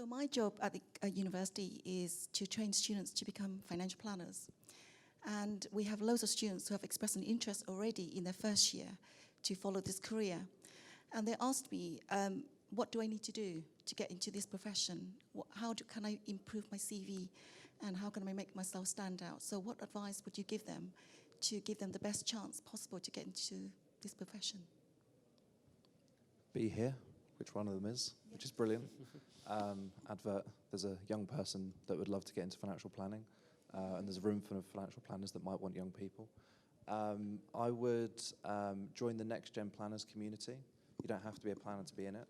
So my job at the university is to train students to become financial planners. And we have loads of students who have expressed an interest already in their first year to follow this career. And they asked me, what do I need to do to get into this profession? Can I improve my CV? And how can I make myself stand out? So what advice would you give them to give them the best chance possible to get into this profession? Be here, which one of them is, which is brilliant. Advert, there's a young person that would love to get into financial planning, and there's a room full of financial planners that might want young people. I would join the Next Gen Planners community. You don't have to be a planner to be in it.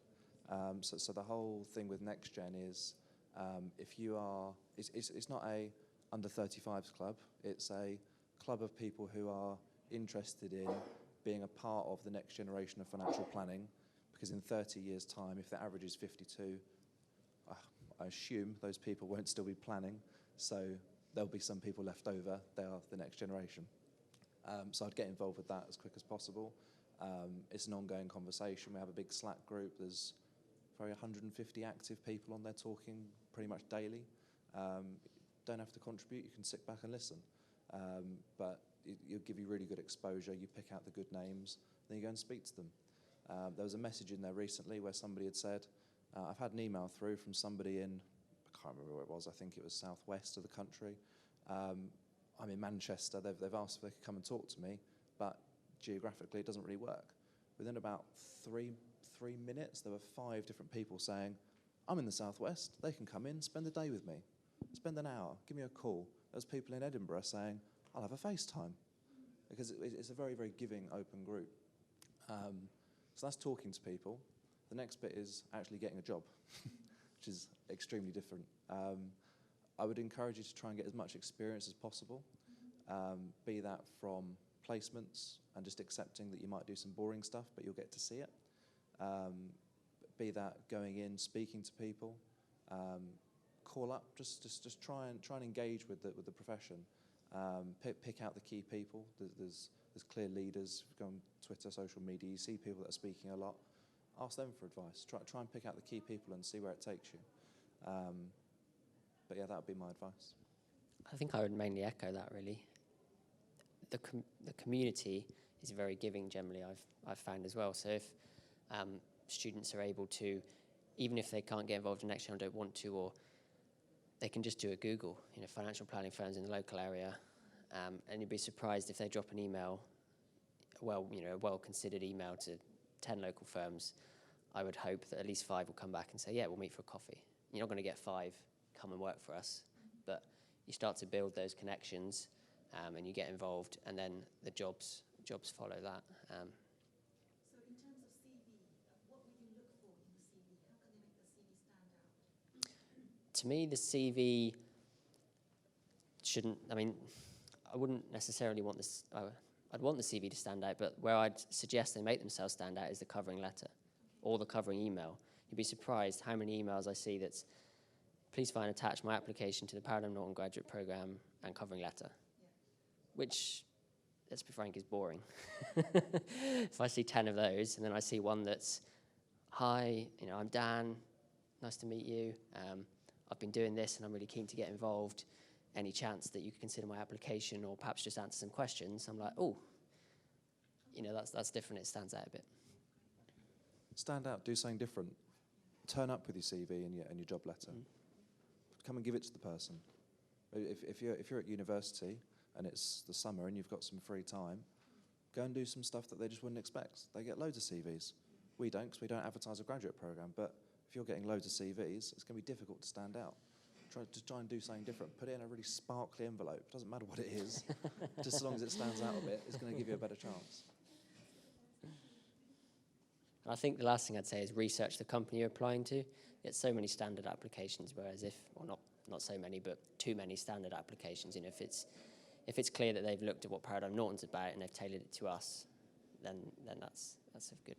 So the whole thing with Next Gen is, if you are, it's not a under 35s club, it's a club of people who are interested in being a part of the next generation of financial planning, because in 30 years' time, if the average is 52, I assume those people won't still be planning, so there'll be some people left over. They are the next generation. So I'd get involved with that as quick as possible. It's an ongoing conversation. We have a big Slack group. There's probably 150 active people on there talking pretty much daily. Don't have to contribute. You can sit back and listen. But it'll give you really good exposure. You pick out the good names, then you go and speak to them. There was a message in there recently where somebody had said, I've had an email through from somebody in, I can't remember where it was, I think it was southwest of the country. I'm in Manchester. They've asked if they could come and talk to me, but geographically it doesn't really work. Within about three minutes, there were 5 different people saying, I'm in the southwest, they can come in, spend the day with me, spend an hour, give me a call. There's people in Edinburgh saying, I'll have a FaceTime, because it's a very, very giving, open group. So that's talking to people. The next bit is actually getting a job, which is extremely different. I would encourage you to try and get as much experience as possible, be that from placements and just accepting that you might do some boring stuff, but you'll get to see it. Be that going in, speaking to people, call up, just try and engage with the profession. Pick out the key people. There's clear leaders. Go on Twitter, social media, you see people that are speaking a lot. Ask them for advice. Try and pick out the key people and see where it takes you. But yeah, that would be my advice. I think I would mainly echo that, really. The community is very giving generally, I've found as well. So if students are able to, even if they can't get involved in Next Gen or don't want to, or they can just do a Google, financial planning firms in the local area, and you'd be surprised if they drop an email, a well-considered email to 10 local firms. I would hope that at least 5 will come back and say, yeah, we'll meet for a coffee. You're not going to get 5 come and work for us, but you start to build those connections, and you get involved, and then the jobs follow that. So in terms of CV, what would you look for in the CV? How can they make the CV stand out? To me, the CV shouldn't, I wouldn't necessarily want this, I'd want the CV to stand out, but where I'd suggest they make themselves stand out is the covering letter or the covering email. You'd be surprised how many emails I see that's, please find attached my application to the Paradigm Norton Graduate Programme and covering letter, which, let's be frank, is boring. If I see 10 of those and then I see one that's, hi, I'm Dan, nice to meet you. I've been doing this and I'm really keen to get involved. Any chance that you could consider my application or perhaps just answer some questions? I'm like, oh, that's different. It stands out a bit. Stand out, do something different. Turn up with your CV and your job letter. Come and give it to the person. If you're at university and it's the summer and you've got some free time, go and do some stuff that they just wouldn't expect. They get loads of CVs. We don't, because we don't advertise a graduate programme, but if you're getting loads of CVs, it's going to be difficult to stand out. Try and do something different. Put it in a really sparkly envelope. It doesn't matter what it is. Just as long as it stands out a bit, it's going to give you a better chance. I think the last thing I'd say is research the company you're applying to. Get so many standard applications, whereas not so many, but too many standard applications. If it's clear that they've looked at what Paradigm Norton's about and they've tailored it to us, then that's good.